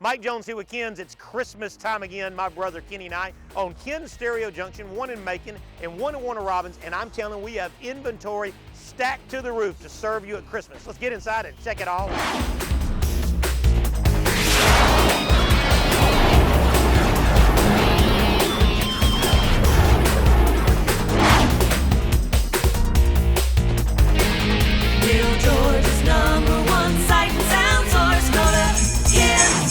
Mike Jones here with Ken's. It's Christmas time again, my brother Kenny and I, on Ken's Stereo Junction, one in Macon and one in Warner Robins, and I'm telling you, we have inventory stacked to the roof to serve you at Christmas. Let's get inside and check it all out. Georgia's #1 sight and sound source. Go to Ken's.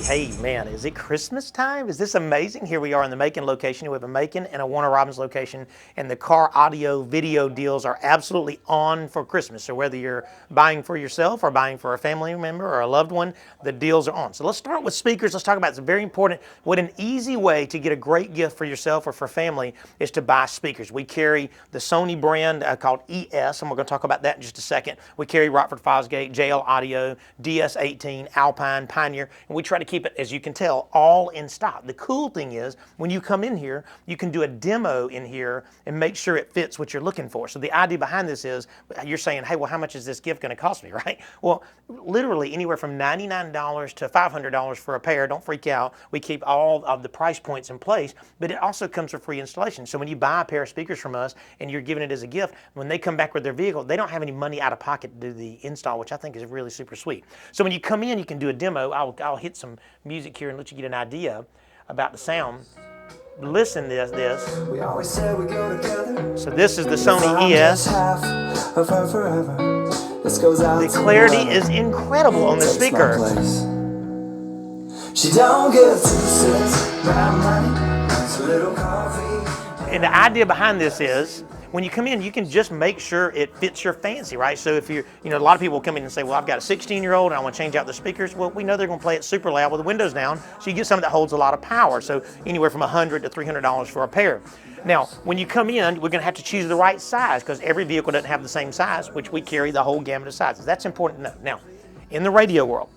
Hey, man, is it Christmas time? Is this amazing? Here we are in the Macon location. We have a Macon and a Warner Robins location, and the car audio video deals are absolutely on for Christmas. So whether you're buying for yourself or buying for a family member or a loved one, the deals are on. So let's start with speakers. Let's talk about it's very important. What an easy way to get a great gift for yourself or for family is to buy speakers. We carry the Sony brand called ES, and we're going to talk about that in just a second. We carry Rockford Fosgate, JL Audio, DS18, Alpine, Pioneer, and we try to keep it, as you can tell, all in stock. The cool thing is, when you come in here, you can do a demo in here and make sure it fits what you're looking for. So the idea behind this is, you're saying, hey, well, how much is this gift going to cost me, right? Well, literally anywhere from $99 to $500 for a pair. Don't freak out. We keep all of the price points in place, but it also comes with free installation. So when you buy a pair of speakers from us and you're giving it as a gift, when they come back with their vehicle, they don't have any money out of pocket to do the install, which I think is really super sweet. So when you come in, you can do a demo. I'll hit some music here and let you get an idea about the sound. Listen to this. We always say we go together. So this is the Sony ES. The clarity is incredible on the speaker. She don't give 2 cents about money. It's a little coffee. And the idea behind this is, when you come in, you can just make sure it fits your fancy, right? So if you're, a lot of people will come in and say, well, I've got a 16-year-old and I want to change out the speakers. Well, we know they're going to play it super loud with the windows down, so you get something that holds a lot of power. So anywhere from $100 to $300 for a pair. Now, when you come in, we're going to have to choose the right size because every vehicle doesn't have the same size, which we carry the whole gamut of sizes. That's important to know. Now, in the radio world,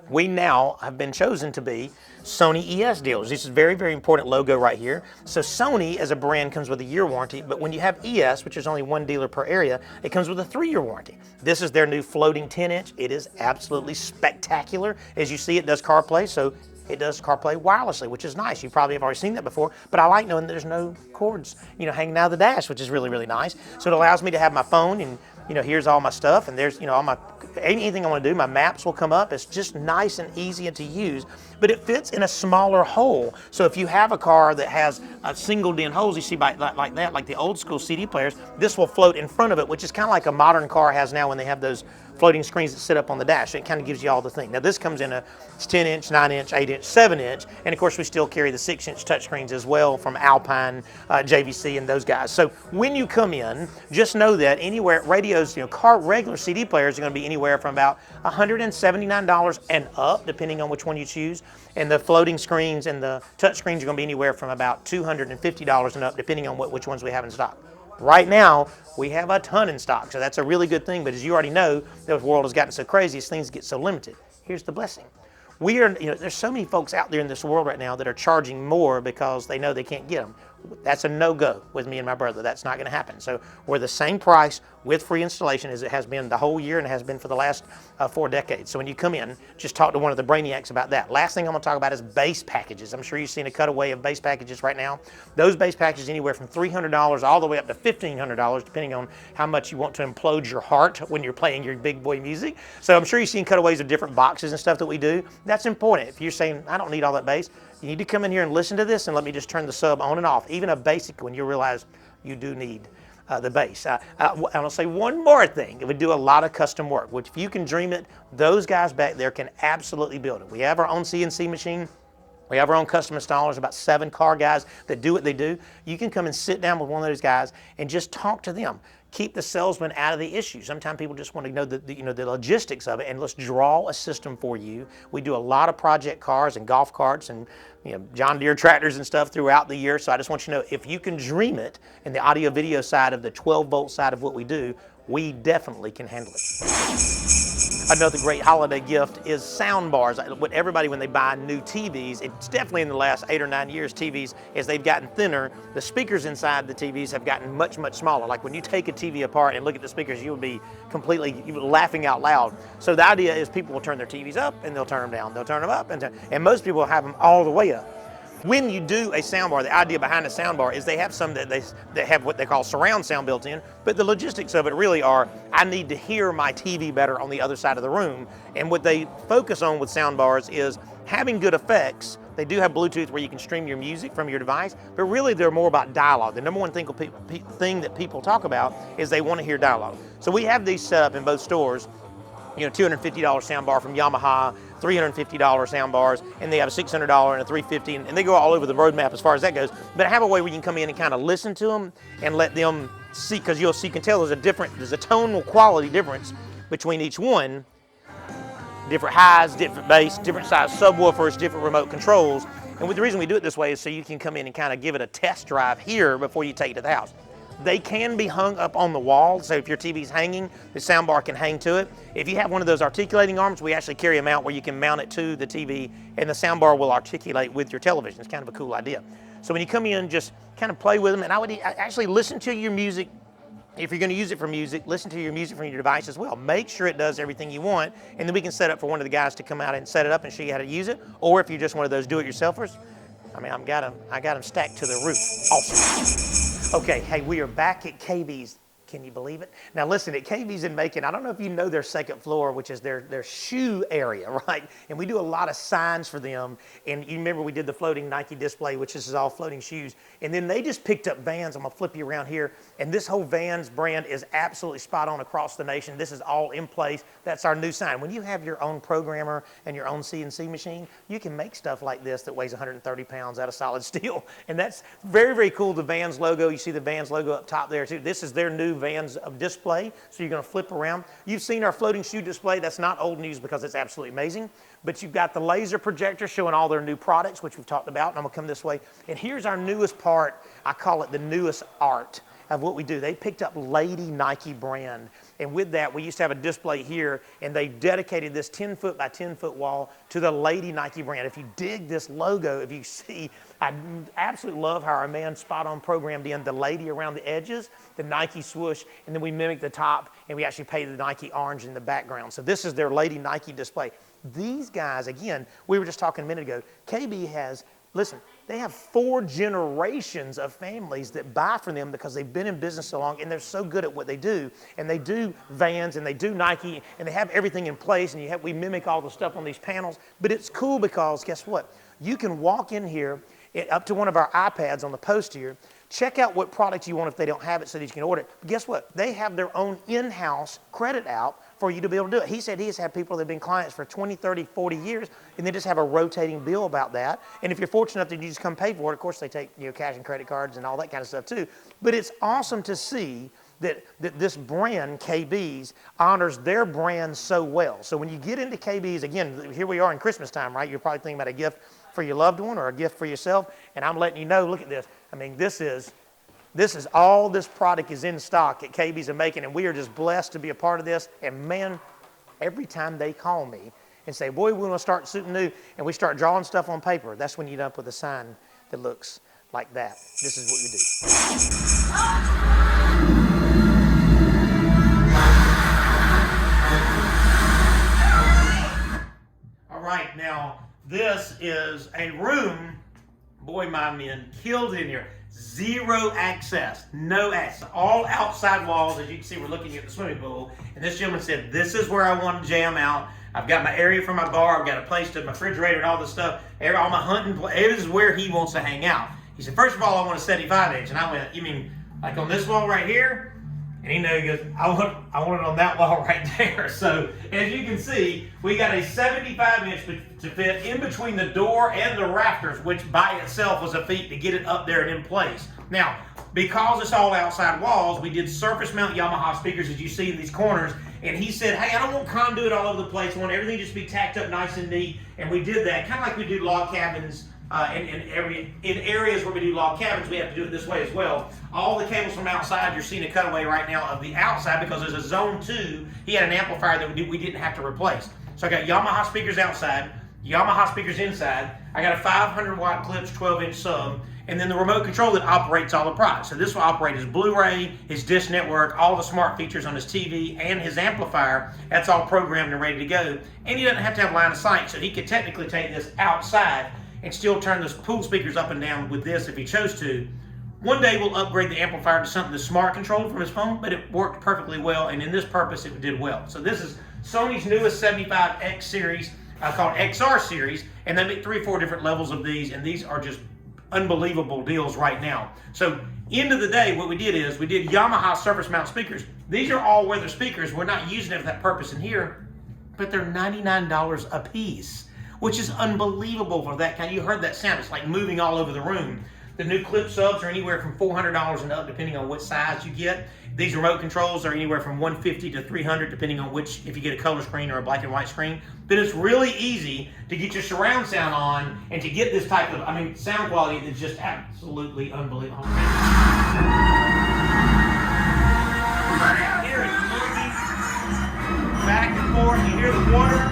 we now have been chosen to be Sony ES dealers. This is very, very important logo right here. So Sony as a brand comes with a year warranty, but when you have ES, which is only one dealer per area, it comes with a 3-year warranty. This is their new floating 10-inch. It is absolutely spectacular. As you see, it does CarPlay, so it does CarPlay wirelessly, which is nice. You probably have already seen that before, but I like knowing there's no cords, hanging out of the dash, which is really, really nice. So it allows me to have my phone and, here's all my stuff, and there's, all my, anything I want to do, my maps will come up. It's just nice and easy to use, but it fits in a smaller hole. So if you have a car that has a single DIN holes, you see like that, like the old school CD players, this will float in front of it, which is kind of like a modern car has now when they have those floating screens that sit up on the dash. So it kind of gives you all the thing. Now this comes in a 10-inch, 9-inch, 8-inch, 7-inch, and of course we still carry the 6-inch touchscreens as well from Alpine, JVC, and those guys. So when you come in, just know that anywhere, radios, car regular CD players are going to be anywhere from about $179 and up, depending on which one you choose. And the floating screens and the touch screens are going to be anywhere from about $250 and up, depending on which ones we have in stock. Right now, we have a ton in stock, so that's a really good thing. But as you already know, the world has gotten so crazy, as things get so limited. Here's the blessing. We are, there's so many folks out there in this world right now that are charging more because they know they can't get them. That's a no-go with me and my brother. That's not going to happen. So we're the same price with free installation as it has been the whole year and has been for the last 4 decades. So when you come in, just talk to one of the brainiacs about that. Last thing I'm going to talk about is base packages. I'm sure you've seen a cutaway of base packages right now. Those base packages anywhere from $300 all the way up to $1,500, depending on how much you want to implode your heart when you're playing your big boy music. So I'm sure you've seen cutaways of different boxes and stuff that we do. That's important. If you're saying, I don't need all that bass, you need to come in here and listen to this and let me just turn the sub on and off. Even a basic one, you'll realize you do need the bass. I'll say one more thing. We do a lot of custom work, which if you can dream it, those guys back there can absolutely build it. We have our own CNC machine. We have our own custom installers, about 7 car guys that do what they do. You can come and sit down with one of those guys and just talk to them. Keep the salesman out of the issue. Sometimes people just want to know the logistics of it, and let's draw a system for you. We do a lot of project cars and golf carts and John Deere tractors and stuff throughout the year. So I just want you to know, if you can dream it in the audio video side of the 12-volt side of what we do, we definitely can handle it. Another great holiday gift is sound bars. What everybody, when they buy new TVs, it's definitely in the last 8 or 9 years, TVs, as they've gotten thinner, the speakers inside the TVs have gotten much, much smaller. Like when you take a TV apart and look at the speakers, you'll be completely laughing out loud. So the idea is people will turn their TVs up and they'll turn them down. They'll turn them up and most people have them all the way up. When you do a soundbar, the idea behind a soundbar is they have some that they have what they call surround sound built in, but the logistics of it really are, I need to hear my TV better on the other side of the room. And what they focus on with soundbars is having good effects. They do have Bluetooth where you can stream your music from your device, but really they're more about dialogue. The number one thing that people talk about is they want to hear dialogue. So we have these set up in both stores. You know, $250 soundbar from Yamaha, $350 soundbars, and they have a $600 and a $350, and they go all over the roadmap as far as that goes. But I have a way where you can come in and kind of listen to them and let them see, because you can tell there's a tonal quality difference between each one. Different highs, different bass, different size subwoofers, different remote controls. And the reason we do it this way is so you can come in and kind of give it a test drive here before you take it to the house. They can be hung up on the wall, so if your TV's hanging, the soundbar can hang to it. If you have one of those articulating arms, we actually carry them out where you can mount it to the TV and the soundbar will articulate with your television. It's kind of a cool idea. So when you come in, just kind of play with them, and I would actually listen to your music. If you're going to use it for music, listen to your music from your device as well. Make sure it does everything you want, and then we can set up for one of the guys to come out and set it up and show you how to use it. Or if you're just one of those do-it-yourselfers, I mean, I got them stacked to the roof. Awesome. Okay, hey, we are back at KB's. Can you believe it? Now listen, at KB's in Macon, I don't know if you know their second floor, which is their shoe area, right? And we do a lot of signs for them. And you remember we did the floating Nike display, which is all floating shoes. And then they just picked up Vans. I'm gonna flip you around here. And this whole Vans brand is absolutely spot on across the nation. This is all in place. That's our new sign. When you have your own programmer and your own CNC machine, you can make stuff like this that weighs 130 pounds out of solid steel. And that's very, very cool. The Vans logo, you see the Vans logo up top there too. This is their new Vans of display, so you're going to flip around. You've seen our floating shoe display. That's not old news because it's absolutely amazing, but you've got the laser projector showing all their new products, which we've talked about, and I'm going to come this way. And here's our newest part. I call it the newest art of what we do. They picked up Lady Nike brand, and with that, we used to have a display here, and they dedicated this 10-foot by 10-foot wall to the Lady Nike brand. If you dig this logo, if you see, I absolutely love how our man spot on programmed in the lady around the edges, the Nike swoosh, and then we mimic the top, and we actually painted the Nike orange in the background. So this is their Lady Nike display. These guys, again, we were just talking a minute ago, KB has, listen, they have 4 generations of families that buy from them because they've been in business so long and they're so good at what they do. And they do Vans and they do Nike and they have everything in place, and we mimic all the stuff on these panels. But it's cool because guess what? You can walk in here up to one of our iPads on the post here, check out what product you want if they don't have it so that you can order it. But guess what? They have their own in-house credit out for you to be able to do it. He said he has had people that have been clients for 20, 30, 40 years, and they just have a rotating bill about that. And if you're fortunate enough that you just come pay for it, of course they take cash and credit cards and all that kind of stuff too. But it's awesome to see that this brand, KB's, honors their brand so well. So when you get into KB's, again, here we are in Christmas time, right? You're probably thinking about a gift for your loved one or a gift for yourself, and I'm letting you know, look at this. I mean, this is all this product is in stock at KB's in Macon, and we are just blessed to be a part of this. And man, every time they call me and say, boy, we want to start something new, and we start drawing stuff on paper, that's when you end up with a sign that looks like that. This is what we do. All right, now this is a room. Boy, my men killed in here. Zero access, no access, all outside walls. As you can see, we're looking at the swimming pool. And this gentleman said, this is where I want to jam out. I've got my area for my bar. I've got a place to my refrigerator and all this stuff. All my hunting, this is where he wants to hang out. He said, first of all, I want a 75-inch. And I went, you mean like on this wall right here? And he goes, I want it on that wall right there. So as you can see, we got a 75-inch to fit in between the door and the rafters, which by itself was a feat to get it up there and in place. Now, because it's all outside walls, we did surface mount Yamaha speakers, as you see in these corners. And he said, hey, I don't want conduit all over the place. I want everything just to be tacked up nice and neat. And we did that, kind of like we do log cabins in areas where we do log cabins, we have to do it this way as well. All the cables from outside, you're seeing a cutaway right now of the outside because there's a zone 2. He had an amplifier that we didn't have to replace. So I got Yamaha speakers outside, Yamaha speakers inside. I got a 500 watt Clips 12-inch sub, and then the remote control that operates all the products. So this will operate his Blu-ray, his dish network, all the smart features on his TV, and his amplifier. That's all programmed and ready to go. And he doesn't have to have line of sight, so he could technically take this outside and still turn those pool speakers up and down with this if he chose to. One day we'll upgrade the amplifier to something that's smart controlled from his phone, but it worked perfectly well, and in this purpose it did well. So this is Sony's newest 75X series, called XR series, and they make 3 or 4 different levels of these, and these are just unbelievable deals right now. So end of the day, what we did is we did Yamaha surface mount speakers. These are all weather speakers. We're not using it for that purpose in here, but they're $99 a piece, which is unbelievable for that kind. You heard that sound. It's like moving all over the room. The new clip subs are anywhere from $400 and up, depending on what size you get. These remote controls are anywhere from $150 to $300, depending on if you get a color screen or a black and white screen. But it's really easy to get your surround sound on and to get this type of, sound quality that's just absolutely unbelievable. Here it's moving back and forth. You hear the water.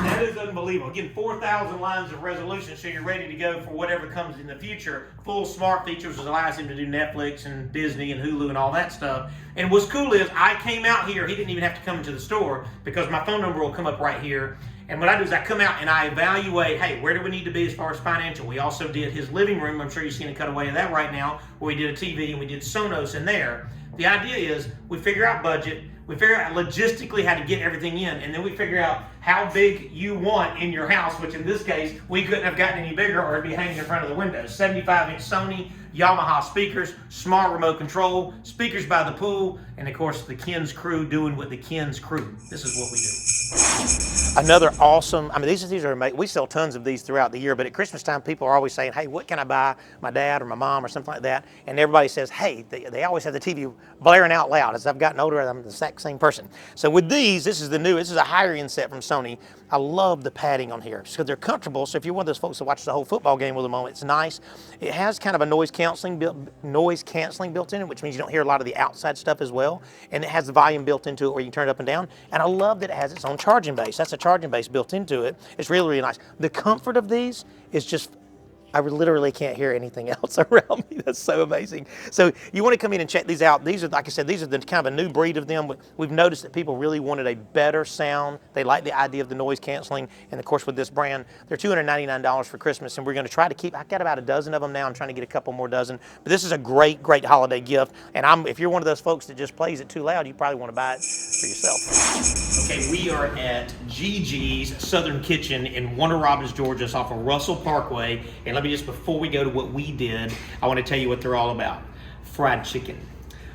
That is unbelievable. Again, 4,000 lines of resolution, so you're ready to go for whatever comes in the future. Full smart features that allows him to do Netflix and Disney and Hulu and all that stuff. And what's cool is I came out here, he didn't even have to come into the store because my phone number will come up right here. And what I do is I come out and I evaluate, hey, where do we need to be as far as financial? We also did his living room. I'm sure you've seen a cutaway of that right now, where we did a TV and we did Sonos in there. The idea is we figure out budget, we figure out logistically how to get everything in, and then we figure out how big you want in your house, which in this case, we couldn't have gotten any bigger or it'd be hanging in front of the window. 75-inch Sony, Yamaha speakers, smart remote control, speakers by the pool, and of course the Ken's crew doing what the Ken's crew. This is what we do. Another awesome, these are amazing. We sell tons of these throughout the year, but at Christmas time, people are always saying, hey, what can I buy my dad or my mom or something like that? And everybody says, hey, they always have the TV blaring out loud. As I've gotten older, I'm the exact same person. So with these, this is a higher end set from Sony. I love the padding on here because they're comfortable. So if you're one of those folks that watch the whole football game with them on, it's nice. It has kind of a noise canceling built in it, which means you don't hear a lot of the outside stuff as well. And it has the volume built into it where you can turn it up and down. And I love that it has its own charging base. That's a charging base built into it. It's really, really nice. The comfort of these is just, I literally can't hear anything else around me. That's so amazing. So you want to come in and check these out. These are, like I said, these are the kind of a new breed of them. We've noticed that people really wanted a better sound. They like the idea of the noise canceling. And of course with this brand, they're $299 for Christmas. And we're going to try to keep, I've got about a dozen of them now. I'm trying to get a couple more dozen. But this is a great, great holiday gift. And if you're one of those folks that just plays it too loud, you probably want to buy it for yourself. Okay, we are at Gigi's Southern Kitchen in Warner Robins, Georgia. It's off of Russell Parkway. And let me just, before we go to what we did, I want to tell you what they're all about. Fried chicken,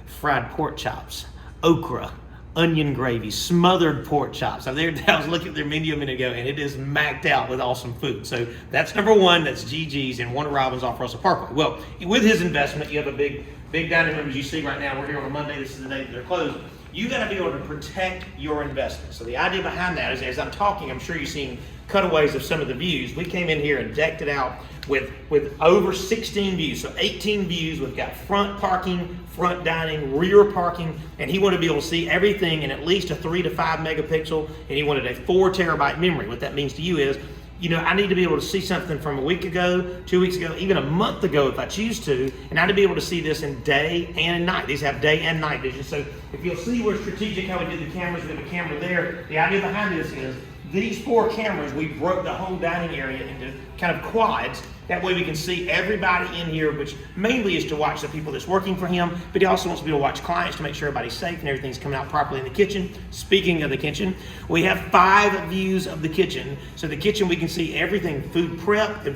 fried pork chops, okra, onion gravy, smothered pork chops. I was looking at their menu a minute ago, and it is macked out with awesome food. So that's number one. That's Gigi's in Warner Robins off Russell Parkway. Well, with his investment, you have a big dining room as you see right now. We're here on a Monday. This is the day that they're closed. You got to be able to protect your investment. So the idea behind that is, as I'm talking, I'm sure you've seen cutaways of some of the views. We came in here and decked it out with over 16 views. So 18 views. We've got front parking, front dining, rear parking, and he wanted to be able to see everything in at least a 3 to 5 megapixel, and he wanted a 4 terabyte memory. What that means to you is, I need to be able to see something from a week ago, 2 weeks ago, even a month ago if I choose to, and I need to be able to see this in day and night. These have day and night vision. So if you'll see we're strategic how we did the cameras, we have a camera there. The idea behind this is these 4 cameras, we broke the whole dining area into kind of quads. That way we can see everybody in here, which mainly is to watch the people that's working for him, but he also wants to be able to watch clients to make sure everybody's safe and everything's coming out properly in the kitchen. Speaking of the kitchen, we have 5 views of the kitchen. So the kitchen, we can see everything, food prep and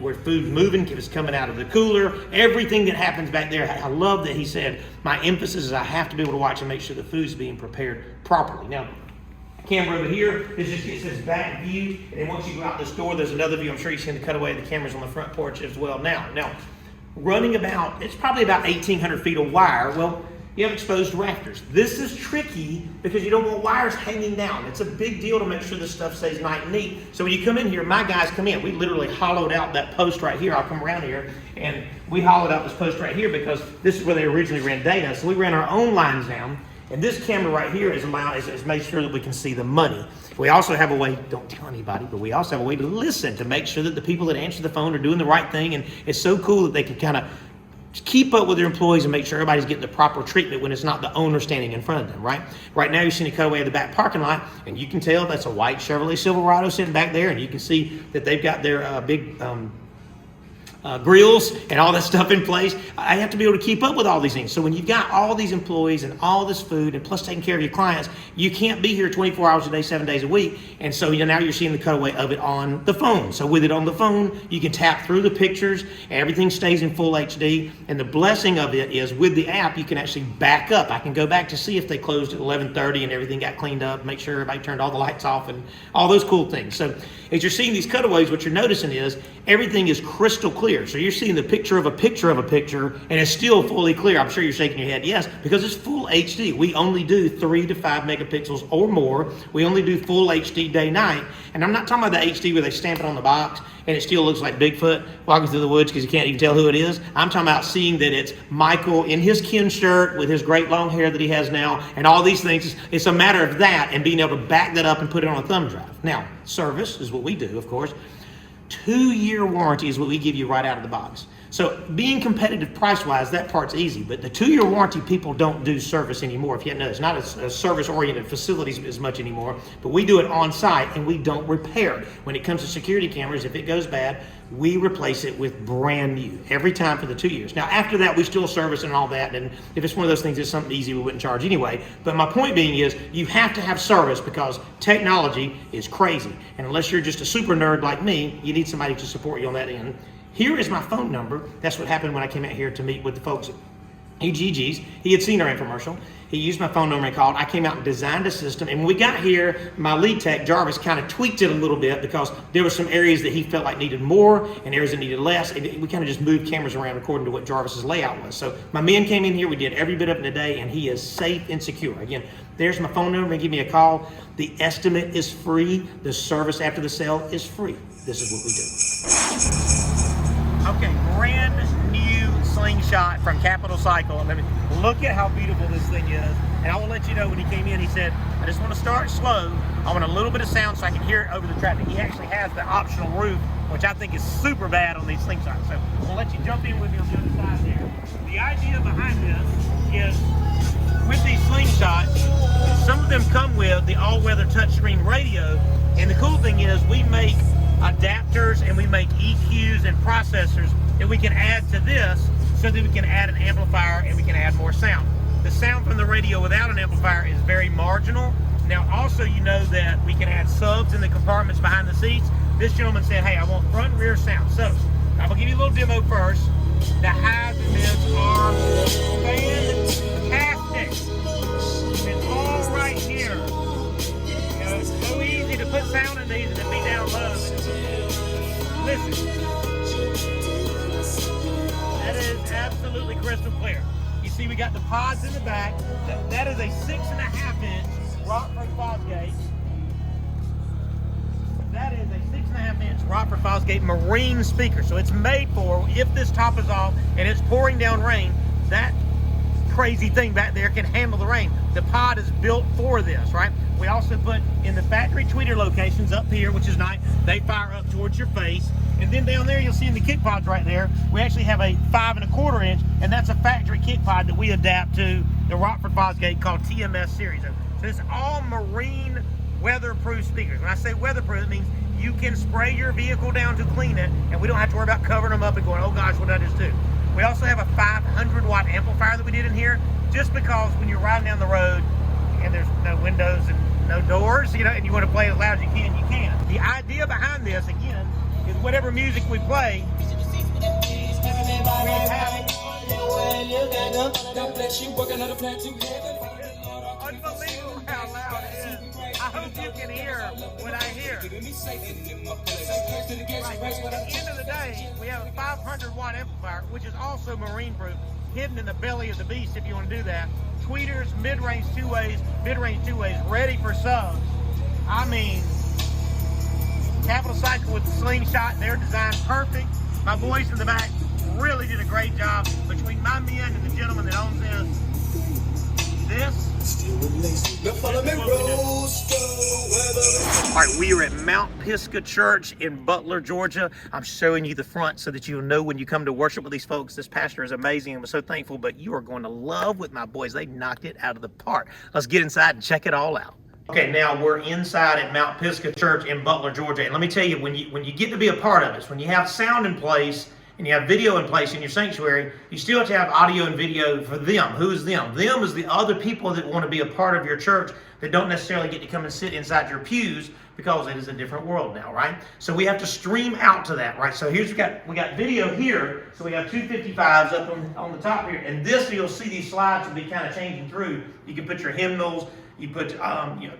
where food's moving, if it's coming out of the cooler, everything that happens back there. I love that he said, my emphasis is I have to be able to watch and make sure the food's being prepared properly. Now, camera over here, this just gets this back view, and then once you go out this door, there's another view. I'm sure you've seen the cutaway of the cameras on the front porch as well. Now, running it's probably about 1,800 feet of wire. Well, you have exposed rafters. This is tricky because you don't want wires hanging down. It's a big deal to make sure this stuff stays nice and neat. So when you come in here, my guys come in. We literally hollowed out that post right here. I'll come around here, and we hollowed out this post right here because this is where they originally ran data. So we ran our own lines down, and this camera right here is made sure that we can see the money. We also have a way, don't tell anybody, but we also have a way to listen to make sure that the people that answer the phone are doing the right thing, and it's so cool that they can kind of keep up with their employees and make sure everybody's getting the proper treatment when it's not the owner standing in front of them, right? Right now you're seeing a cutaway of the back parking lot, and you can tell that's a white Chevrolet Silverado sitting back there, and you can see that they've got their big grills and all that stuff in place. I have to be able to keep up with all these things. So when you've got all these employees and all this food and plus taking care of your clients, you can't be here 24 hours a day, 7 days a week. And so now you're seeing the cutaway of it on the phone. So with it on the phone, you can tap through the pictures, everything stays in full HD. And the blessing of it is with the app, you can actually back up. I can go back to see if they closed at 11:30 and everything got cleaned up, make sure everybody turned all the lights off and all those cool things. So as you're seeing these cutaways, what you're noticing is everything is crystal clear. So you're seeing the picture of a picture of a picture, and it's still fully clear. I'm sure you're shaking your head, yes, because it's full HD. We only do 3 to 5 megapixels or more. We only do full HD day-night. And I'm not talking about the HD where they stamp it on the box and it still looks like Bigfoot walking through the woods because you can't even tell who it is. I'm talking about seeing that it's Michael in his Ken shirt with his great long hair that he has now and all these things. It's a matter of that and being able to back that up and put it on a thumb drive. Now, service is what we do, of course. 2-year warranty is what we give you right out of the box. So being competitive price-wise, that part's easy. But the 2-year warranty, people don't do service anymore. If you hadn't noticed, not a service-oriented facilities as much anymore. But we do it on-site, and we don't repair. When it comes to security cameras, if it goes bad, we replace it with brand new every time for the 2 years. Now, after that, we still service and all that. And if it's one of those things that's something easy, we wouldn't charge anyway. But my point being is you have to have service because technology is crazy. And unless you're just a super nerd like me, you need somebody to support you on that end. Here is my phone number. That's what happened when I came out here to meet with the folks at EGG's. He had seen our infomercial. He used my phone number and called. I came out and designed a system. And when we got here, my lead tech, Jarvis, kind of tweaked it a little bit because there were some areas that he felt like needed more and areas that needed less. And we kind of just moved cameras around according to what Jarvis's layout was. So my men came in here. We did every bit of it in a day, and he is safe and secure. Again, there's my phone number. Give me a call. The estimate is free. The service after the sale is free. This is what we do. Okay, brand new slingshot from Capital Cycle. Look at how beautiful this thing is. And I will let you know when he came in, he said, I just want to start slow. I want a little bit of sound so I can hear it over the traffic. He actually has the optional roof, which I think is super bad on these slingshots. So we'll let you jump in with me on the other side there. The idea behind this is with these slingshots, some of them come with the all-weather touchscreen radio. And the cool thing is we make adapters and we make EQs and processors that we can add to this so that we can add an amplifier and we can add more sound. The sound from the radio without an amplifier is very marginal. Now also you know that we can add subs in the compartments behind the seats. This gentleman said, hey, I want front and rear sound. So I'm gonna give you a little demo first. The highs and mids are fantastic. It's all right here. It's so easy to put sound in these and then be down low. Listen. That is absolutely crystal clear. You see we got the pods in the back. That is a 6.5-inch Rockford Fosgate. That is a 6.5-inch Rockford Fosgate marine speaker. So it's made for if this top is off and it's pouring down rain, that crazy thing back there can handle the rain. The pod is built for this, right? We also put in the factory tweeter locations up here, which is nice. They fire up towards your face. And then down there, you'll see in the kick pods right there, we actually have a 5.25-inch, and that's a factory kick pod that we adapt to the Rockford Fosgate called TMS series. So it's all marine weatherproof speakers. When I say weatherproof, it means you can spray your vehicle down to clean it, and we don't have to worry about covering them up and going, oh gosh, what did I just do? We also have a 500-watt amplifier that we did in here, just because when you're riding down the road and there's no windows and no doors, and you want to play as loud as you can, you can. The idea behind this, again, is whatever music we play, we have unbelievable how loud it is. I hope you can hear what I hear. Right. At the end of the day, we have a 500-watt amplifier, which is also marine proof. hidden in the belly of the beast if you want to do that. Tweeters, mid-range two-ways, ready for subs. I mean, capital cycle with the slingshot, they're designed perfect. My boys in the back really did a great job. Between my men and the gentleman that owns this. All right, we are at Mount Pisgah Church in Butler, Georgia. I'm showing you the front so that you'll know when you come to worship with these folks. This pastor is amazing and we're so thankful, but you are going to love with my boys. They knocked it out of the park. Let's get inside and check it all out. Okay, now we're inside at Mount Pisgah Church in Butler, Georgia. And let me tell you, when you get to be a part of this, when you have sound in place, and you have video in place in your sanctuary, you still have to have audio and video for them. Who is them? Them is the other people that want to be a part of your church that don't necessarily get to come and sit inside your pews because it is a different world now, right? So we have to stream out to that, right? So here's we got video here. So we have 255s up on the top here, and this you'll see these slides will be kind of changing through. You can put your hymnals. You put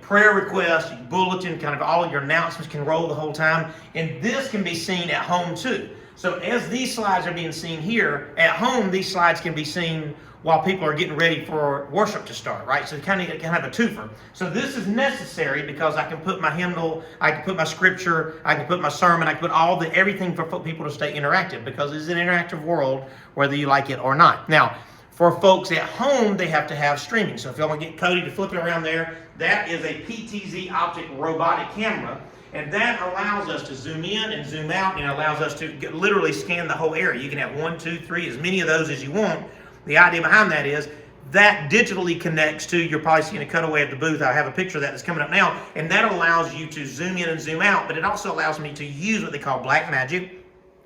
prayer requests, you bulletin, kind of all of your announcements can roll the whole time, and this can be seen at home too. So as these slides are being seen here, at home these slides can be seen while people are getting ready for worship to start, right? So it can have a twofer. So this is necessary because I can put my hymnal, I can put my scripture, I can put my sermon, I can put everything for people to stay interactive because it's an interactive world whether you like it or not. Now, for folks at home, they have to have streaming. So if you want to get Cody to flip it around there, that is a PTZ optic robotic camera. And that allows us to zoom in and zoom out, and it allows us to literally scan the whole area. You can have 1, 2, 3, as many of those as you want. The idea behind that is that digitally connects to, you're probably seeing a cutaway at the booth. I have a picture of that that's coming up now. And that allows you to zoom in and zoom out, but it also allows me to use what they call black magic.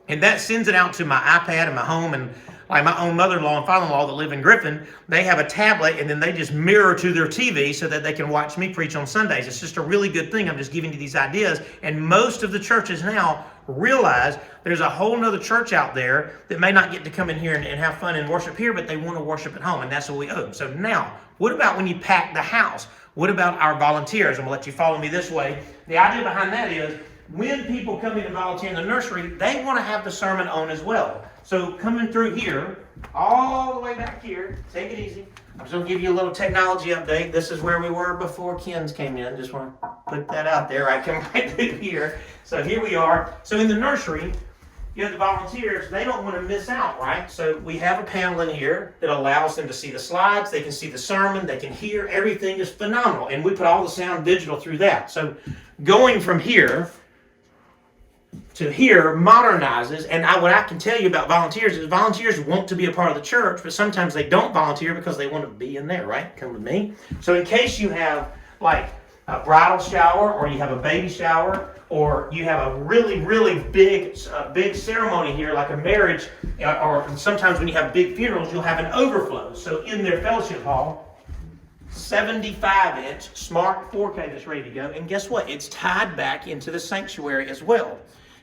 And that sends it out to my iPad and my home, and like my own mother-in-law and father-in-law that live in Griffin, they have a tablet and then they just mirror to their TV so that they can watch me preach on Sundays. It's just a really good thing. I'm just giving you these ideas. And most of the churches now realize there's a whole nother church out there that may not get to come in here and have fun and worship here, but they want to worship at home, and that's what we owe. So now, what about when you pack the house? What about our volunteers? I'm going to let you follow me this way. The idea behind that is when people come in to volunteer in the nursery, they want to have the sermon on as well. So coming through here, all the way back here, take it easy. I'm just going to give you a little technology update. This is where we were before Ken's came in. Just want to put that out there. I come right through here. So here we are. So in the nursery, you have the volunteers. They don't want to miss out, right? So we have a panel in here that allows them to see the slides. They can see the sermon. They can hear. Everything is phenomenal. And we put all the sound digital through that. So going from here to here modernizes, and what I can tell you about volunteers is volunteers want to be a part of the church, but sometimes they don't volunteer because they want to be in there, right? Come with me. So in case you have like a bridal shower, or you have a baby shower, or you have a really, really big ceremony here, like a marriage, or sometimes when you have big funerals, you'll have an overflow. So in their fellowship hall, 75-inch smart 4K that's ready to go. And guess what? It's tied back into the sanctuary as well.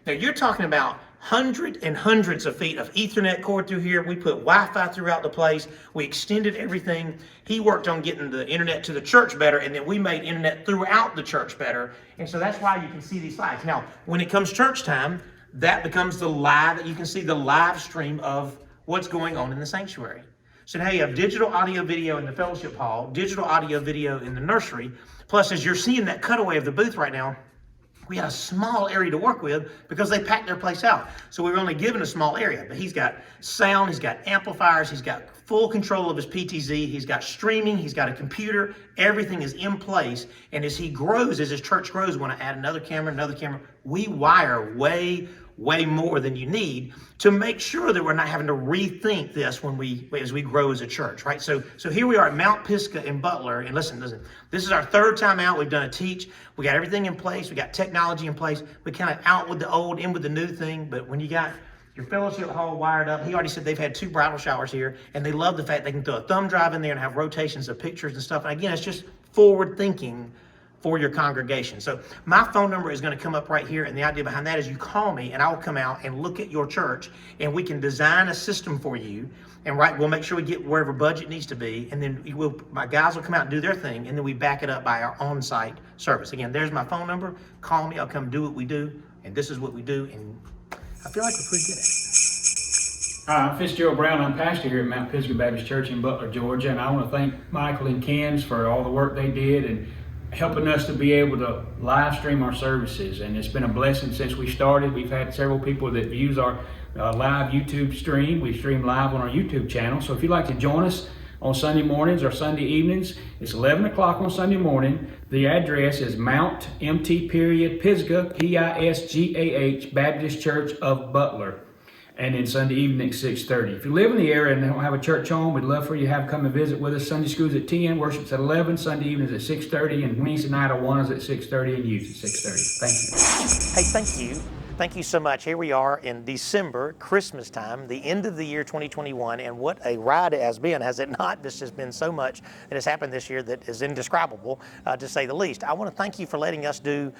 Now you're talking about hundreds and hundreds of feet of Ethernet cord through here. We put Wi-Fi throughout the place. We extended everything. He worked on getting the internet to the church better, and then we made internet throughout the church better. And so that's why you can see these slides. Now, when it comes church time, that becomes the live, you can see the live stream of what's going on in the sanctuary. So now you have digital audio video in the fellowship hall, digital audio video in the nursery. Plus, as you're seeing that cutaway of the booth right now, we had a small area to work with because they packed their place out. So we were only given a small area, but he's got sound, he's got amplifiers, he's got full control of his PTZ, he's got streaming, he's got a computer, everything is in place. And as he grows, as his church grows, we want to add another camera. We wire way more than you need to make sure that we're not having to rethink this as we grow as a church, right? So here we are at Mount Pisgah in Butler, and listen, this is our third time out. We've done a teach. We got everything in place. We got technology in place. We kind of out with the old, in with the new thing. But when you got your fellowship hall wired up, he already said they've had 2 bridal showers here, and they love the fact they can throw a thumb drive in there and have rotations of pictures and stuff. And again, it's just forward thinking for your congregation. So my phone number is going to come up right here, and the idea behind that is you call me and I'll come out and look at your church, and we can design a system for you, and we'll make sure we get wherever budget needs to be, and then my guys will come out and do their thing, and then we back it up by our on-site service. Again, there's my phone number. Call me. I'll come do what we do, and this is what we do, and I feel like we're pretty good at it. Hi, I'm Fitzgerald Brown. I'm pastor here at Mount Pisgah Baptist Church in Butler, Georgia, and I want to thank Michael and Ken's for all the work they did and helping us to be able to live stream our services. And it's been a blessing since we started. We've had several people that use our live YouTube stream. We stream live on our YouTube channel. So if you'd like to join us on Sunday mornings or Sunday evenings, it's 11 o'clock on Sunday morning. The address is Mount MT Pisgah, Pisgah Baptist Church of Butler. And then Sunday evening at 6:30. If you live in the area and don't have a church home, we'd love for you to have come and visit with us. Sunday school's at 10, worship's at 11, Sunday evenings at 6:30, and Wednesday night Awanas at 6:30 and youth at 6:30. Thank you. Hey, thank you. Thank you so much. Here we are in December, Christmas time, the end of the year 2021, and what a ride it has been, has it not? This has been so much that has happened this year that is indescribable, to say the least. I want to thank you for letting us do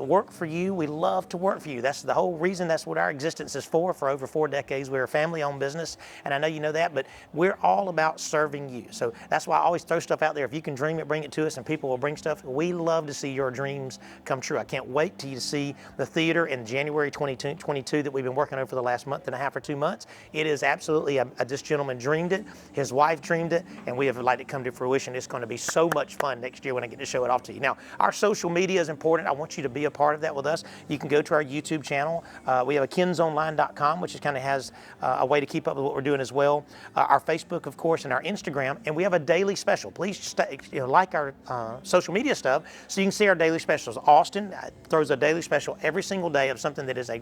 work for you. We love to work for you. That's the whole reason. That's what our existence is for over 4 decades. We're a family-owned business, and I know you know that, but we're all about serving you. So that's why I always throw stuff out there. If you can dream it, bring it to us, and people will bring stuff. We love to see your dreams come true. I can't wait till you see the theater in January 2022 that we've been working on for the last month and a half or 2 months. It is absolutely, this gentleman dreamed it, his wife dreamed it, and we have let it come to fruition. It's going to be so much fun next year when I get to show it off to you. Now, our social media is important. I want you to be a part of that with us. You can go to our YouTube channel. We have a kensonline.com, which kind of has a way to keep up with what we're doing as well. Our Facebook, of course, and our Instagram, and we have a daily special. Please like our social media stuff so you can see our daily specials. Austin throws a daily special every single day of something that is a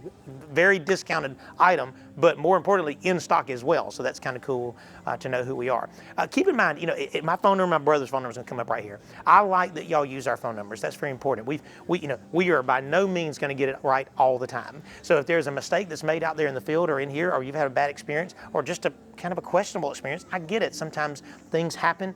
very discounted item, but more importantly, in stock as well. So that's kind of cool to know who we are. Keep in mind, my phone number, my brother's phone number is going to come up right here. I like that y'all use our phone numbers. That's very important. We are by no means going to get it right all the time. So if there's a mistake that's made out there in the field or in here, or you've had a bad experience, or just a kind of a questionable experience, I get it. Sometimes things happen.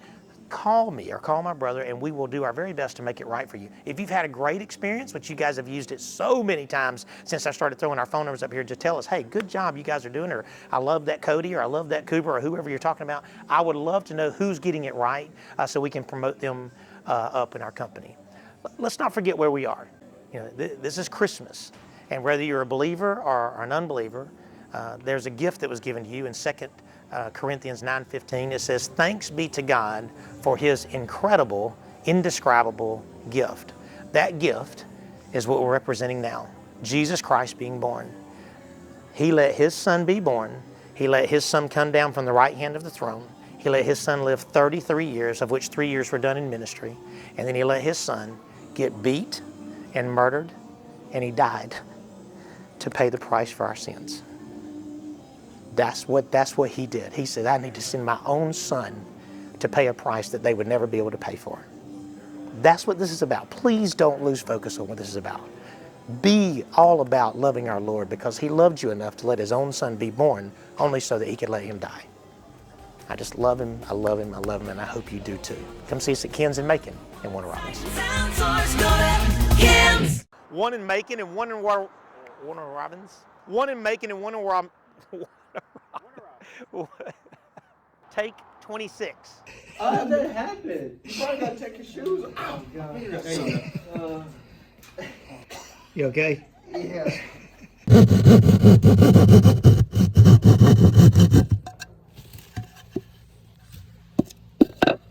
Call me or call my brother and we will do our very best to make it right for you. If you've had a great experience, which you guys have used it so many times since I started throwing our phone numbers up here to tell us, hey, good job you guys are doing, or I love that Cody, or I love that Cooper, or whoever you're talking about, I would love to know who's getting it right so we can promote them up in our company. Let's not forget where we are. This is Christmas, and whether you're a believer or an unbeliever, there's a gift that was given to you in 2 Corinthians 9:15. It says, thanks be to God for his incredible, indescribable gift. That gift is what we're representing now. Jesus Christ being born. He let his son be born. He let his son come down from the right hand of the throne. He let his son live 33 years, of which 3 years were done in ministry. And then he let his son get beat and murdered, and he died to pay the price for our sins. That's what he did. He said, I need to send my own son to pay a price that they would never be able to pay for. That's what this is about. Please don't lose focus on what this is about. Be all about loving our Lord, because he loved you enough to let his own son be born only so that he could let him die. I just love him, I love him, I love him, and I hope you do too. Come see us at Ken's in Macon and Warner Robins. One in Macon and one in Warner Robins? One in Macon and one in Warner Take 26. How'd that happen? You probably gotta take your shoes off. Oh, God. You okay? Yeah.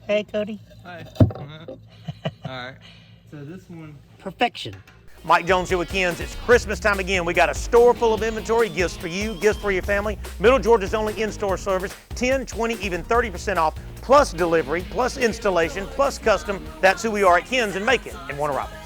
Hey, Cody. Hi. All right. So this one. Perfection. Mike Jones here with Ken's. It's Christmas time again. We got a store full of inventory, gifts for you, gifts for your family. Middle Georgia's only in-store service, 10, 20, even 30% off, plus delivery, plus installation, plus custom. That's who we are at Ken's in Macon and Warner Robins.